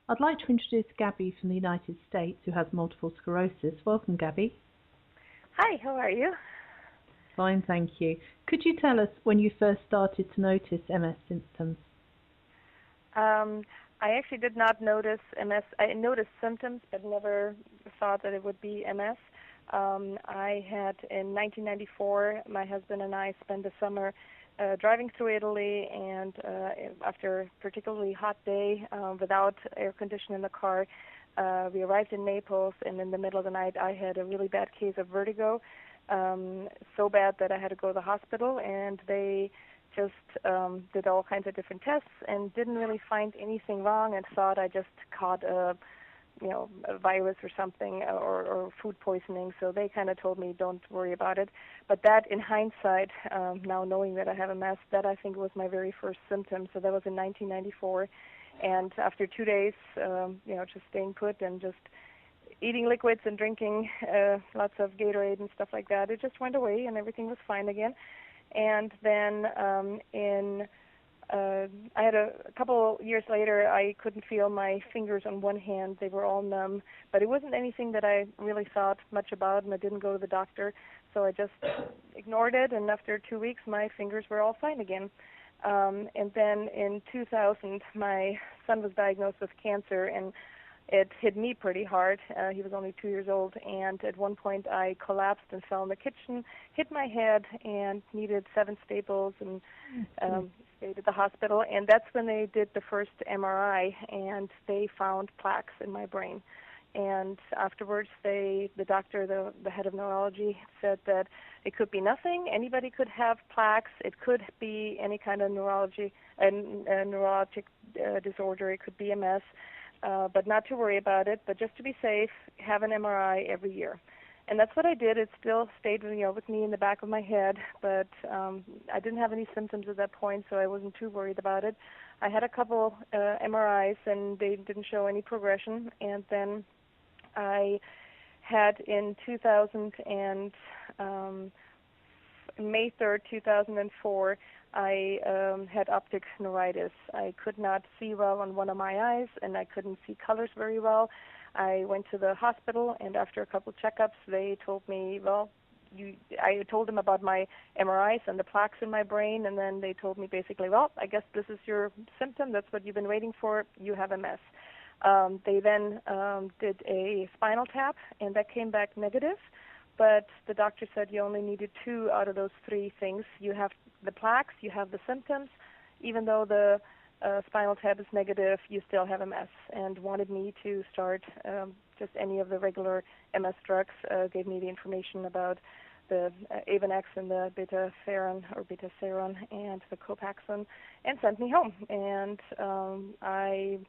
I'd like to introduce Gabi from the United States who has multiple sclerosis. Welcome, Gabi. Hi, how are you? Fine, thank you. Could you tell us when you first started to notice MS symptoms? I actually did not notice MS. I noticed symptoms, but never thought that it would be MS. I had, in 1994, my husband and I spent the summer driving through Italy, and after a particularly hot day without air conditioning in the car, we arrived in Naples, and in the middle of the night I had a really bad case of vertigo, so bad that I had to go to the hospital, and they just did all kinds of different tests and didn't really find anything wrong, and thought I just caught a virus or something, or food poisoning. So they kind of told me, don't worry about it. But that, in hindsight, now knowing that I have MS, that I think was my very first symptom. So that was in 1994. And after 2 days, just staying put and just eating liquids and drinking lots of Gatorade and stuff like that, it just went away and everything was fine again. And then I had a couple years later, I couldn't feel my fingers on one hand. They were all numb, but it wasn't anything that I really thought much about, and I didn't go to the doctor, so I just ignored it, and after 2 weeks, my fingers were all fine again. And then in 2000, my son was diagnosed with cancer, and it hit me pretty hard. He was only 2 years old, and at one point I collapsed and fell in the kitchen, hit my head, and needed 7 staples, and stayed at the hospital. And that's when they did the first MRI, and they found plaques in my brain. And afterwards, the doctor, the head of neurology, said that it could be nothing. Anybody could have plaques. It could be any kind of neurologic disorder. It could be MS. But not to worry about it, but just to be safe, have an MRI every year. And that's what I did. It still stayed with me in the back of my head, but I didn't have any symptoms at that point, so I wasn't too worried about it. I had a couple MRIs, and they didn't show any progression. And then I had, in 2000 and May 3rd, 2004, I had optic neuritis. I could not see well on one of my eyes, and I couldn't see colors very well. I went to the hospital, and after a couple checkups, they told me, I told them about my MRIs and the plaques in my brain, and then they told me basically, I guess this is your symptom. That's what you've been waiting for. You have MS. They then did a spinal tap, and that came back negative. But the doctor said you only needed 2 out of those 3 things. You have the plaques, you have the symptoms. Even though the spinal tap is negative, you still have MS, and wanted me to start just any of the regular MS drugs, gave me the information about the Avonex and the beta-seron and the Copaxone, and sent me home. And I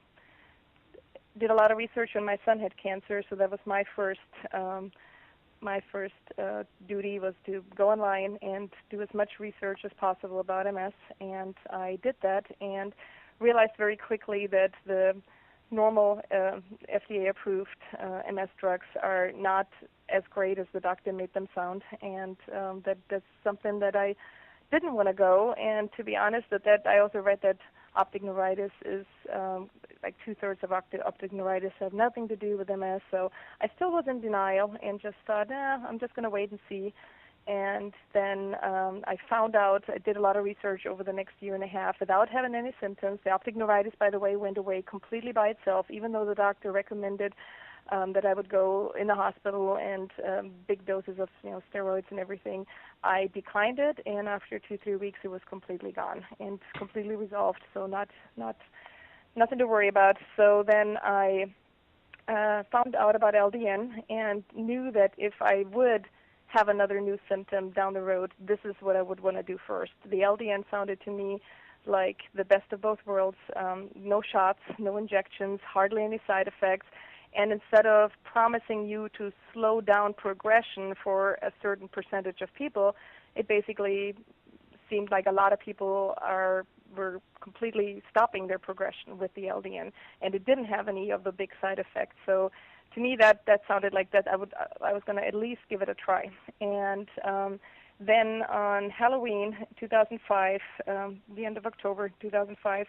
did a lot of research when my son had cancer, so that was my first duty, was to go online and do as much research as possible about MS, and I did that and realized very quickly that the normal FDA-approved MS drugs are not as great as the doctor made them sound, and that's something that I didn't want to go. And to be honest, that I also read that optic neuritis is like 2/3 of optic neuritis have nothing to do with MS. So I still was in denial and just thought, I'm just going to wait and see. And then I found out, I did a lot of research over the next year and a half without having any symptoms. The optic neuritis, by the way, went away completely by itself, even though the doctor recommended that I would go in the hospital and big doses of steroids and everything. I declined it, and after 2-3 weeks, it was completely gone and completely resolved. So nothing to worry about. So then I found out about LDN and knew that if I would have another new symptom down the road, this is what I would want to do first. The LDN sounded to me like the best of both worlds. No shots, no injections, hardly any side effects. And instead of promising you to slow down progression for a certain percentage of people, it basically seemed like a lot of people were completely stopping their progression with the LDN, and it didn't have any of the big side effects. So to me, that sounded like that I was going to at least give it a try. And then on Halloween 2005, the end of October 2005,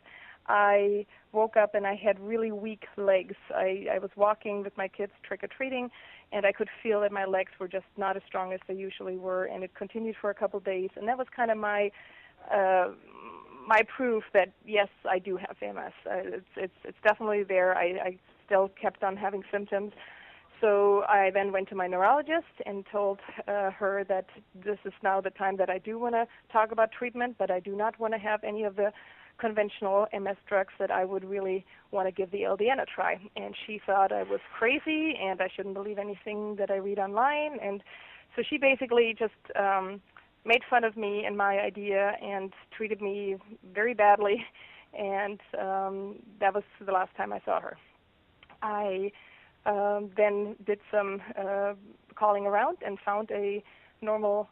I woke up and I had really weak legs. I was walking with my kids trick-or-treating, and I could feel that my legs were just not as strong as they usually were, and it continued for a couple of days. And that was kind of my proof that, yes, I do have MS. It's definitely there. I still kept on having symptoms. So I then went to my neurologist and told her that this is now the time that I do want to talk about treatment, but I do not want to have any of the conventional MS drugs, that I would really want to give the LDN a try. And she thought I was crazy and I shouldn't believe anything that I read online. And so she basically just made fun of me and my idea and treated me very badly. And that was the last time I saw her. I then did some calling around and found a normal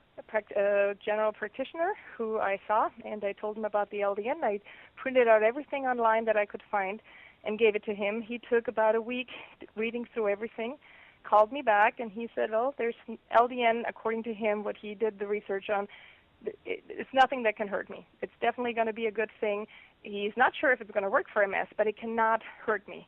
general practitioner who I saw, and I told him about the LDN. I printed out everything online that I could find and gave it to him. He took about a week reading through everything, called me back, and he said, oh, there's LDN, according to him, what he did the research on, it's nothing that can hurt me. It's definitely going to be a good thing. He's not sure if it's going to work for MS, but it cannot hurt me.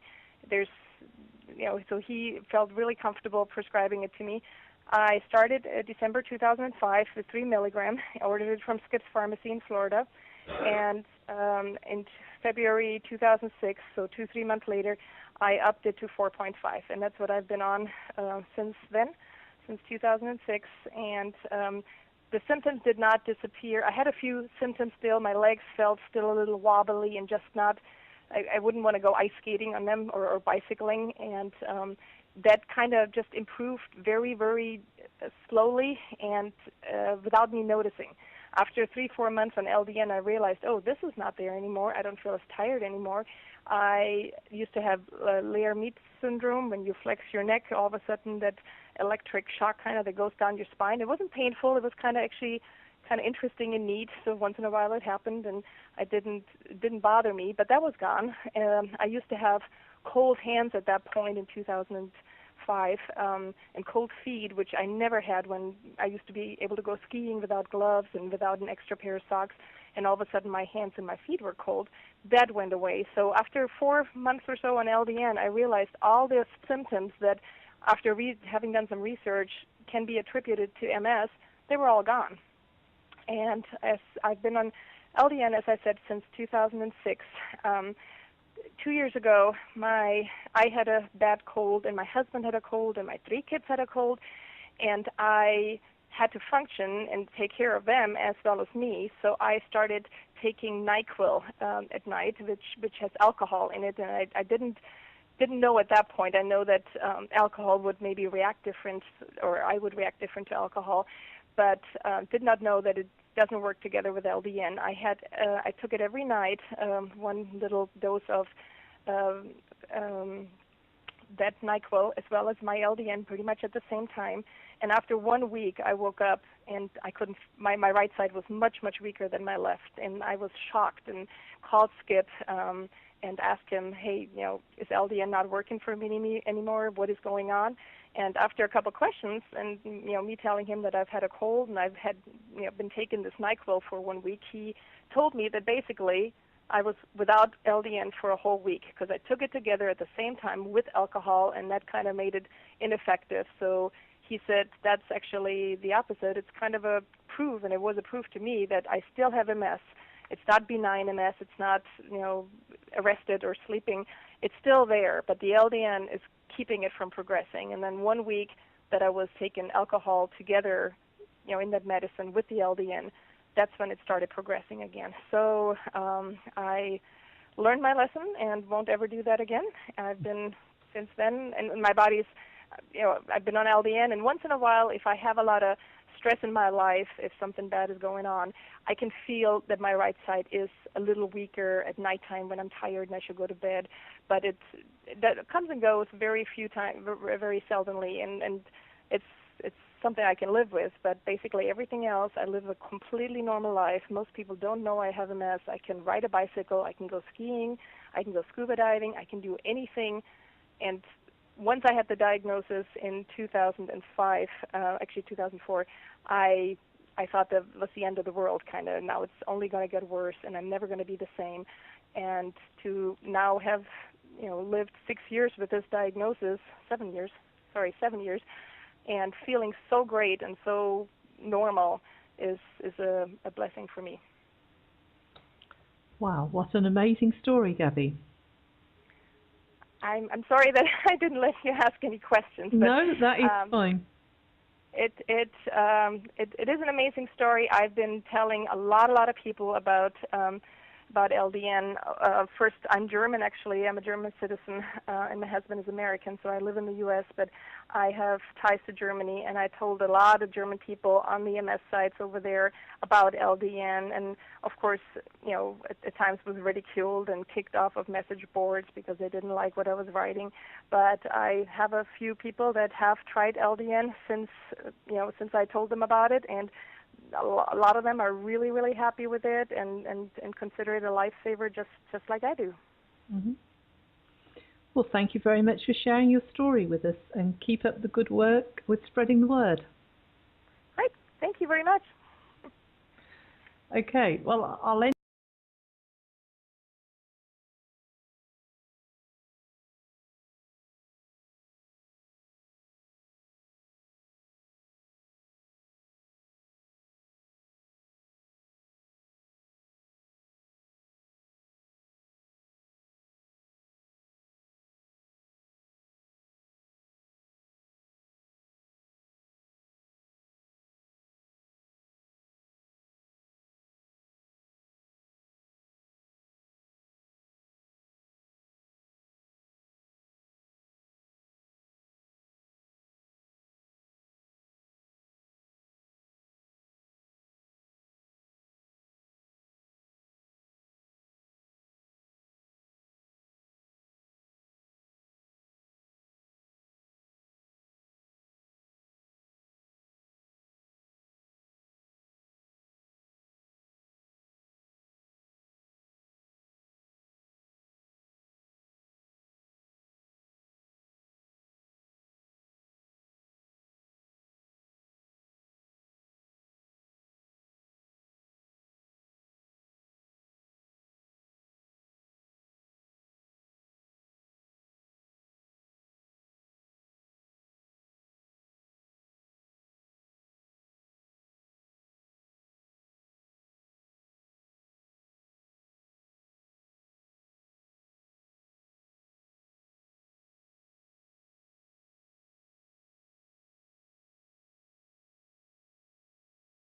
So he felt really comfortable prescribing it to me. I started December 2005 with 3 milligram. I ordered it from Skip's Pharmacy in Florida. And in February 2006, so 3 months later, I upped it to 4.5. And that's what I've been on since then, since 2006. And the symptoms did not disappear. I had a few symptoms still. My legs felt still a little wobbly and just not, I wouldn't want to go ice skating on them or bicycling. And that kind of just improved very, very slowly and without me noticing. After 3-4 months on LDN, I realized, oh, this is not there anymore. I don't feel as tired anymore. I used to have Layer-Meat syndrome. When you flex your neck, all of a sudden that electric shock kind of that goes down your spine. It wasn't painful. It was kind of actually kind of interesting and neat. So once in a while it happened, and it didn't bother me. But that was gone. I used to have cold hands at that point in 2005, and cold feet, which I never had when I used to be able to go skiing without gloves and without an extra pair of socks, and all of a sudden my hands and my feet were cold. That went away. So after 4 months or so on LDN, I realized all the symptoms that, after having done some research, can be attributed to MS, they were all gone. And as I've been on LDN, as I said, since 2006, 2 years ago, I had a bad cold, and my husband had a cold, and my 3 kids had a cold, and I had to function and take care of them as well as me. So I started taking NyQuil at night, which has alcohol in it, and I didn't know at that point. I know that alcohol would maybe react different, or I would react different to alcohol, but did not know that it doesn't work together with LDN. I took it every night, one little dose of that NyQuil as well as my LDN pretty much at the same time. And after 1 week, I woke up and I couldn't. My right side was much weaker than my left, and I was shocked and called Skip and asked him, hey, is LDN not working for me anymore? What is going on? And after a couple questions, and me telling him that I've had a cold and I've had been taking this NyQuil for 1 week, he told me that basically I was without LDN for a whole week because I took it together at the same time with alcohol, and that kind of made it ineffective. So he said that's actually the opposite. It's kind of a proof, and it was a proof to me that I still have MS. It's not benign MS. It's not arrested or sleeping. It's still there, but the LDN is keeping it from progressing. And then 1 week that I was taking alcohol together, in that medicine with the LDN, that's when it started progressing again. So I learned my lesson and won't ever do that again. I've been since then, and my body's, I've been on LDN, and once in a while, if I have a lot of stress in my life, if something bad is going on, I can feel that my right side is a little weaker at nighttime when I'm tired and I should go to bed. But that comes and goes very few times, very seldomly, and it's something I can live with. But basically everything else, I live a completely normal life. Most people don't know I have MS. I can ride a bicycle, I can go skiing, I can go scuba diving, I can do anything. And once I had the diagnosis in 2005, actually 2004, I thought that was the end of the world, kind of. Now it's only going to get worse, and I'm never going to be the same. and to now have, lived 6 years with this diagnosis, 7 years, and feeling so great and so normal is a blessing for me. Wow, what an amazing story, Gabi. I'm sorry that I didn't let you ask any questions. But, no, that is fine. It is an amazing story. I've been telling a lot of people about LDN. First, I'm German, actually. I'm a German citizen, and my husband is American, so I live in the U.S., but I have ties to Germany, and I told a lot of German people on the MS sites over there about LDN, and of course, at times was ridiculed and kicked off of message boards because they didn't like what I was writing. But I have a few people that have tried LDN since I told them about it, and a lot of them are really, really happy with it and consider it a lifesaver just like I do. Mm-hmm. Well, thank you very much for sharing your story with us, and keep up the good work with spreading the word. Right. Thank you very much. Okay. Well, I'll end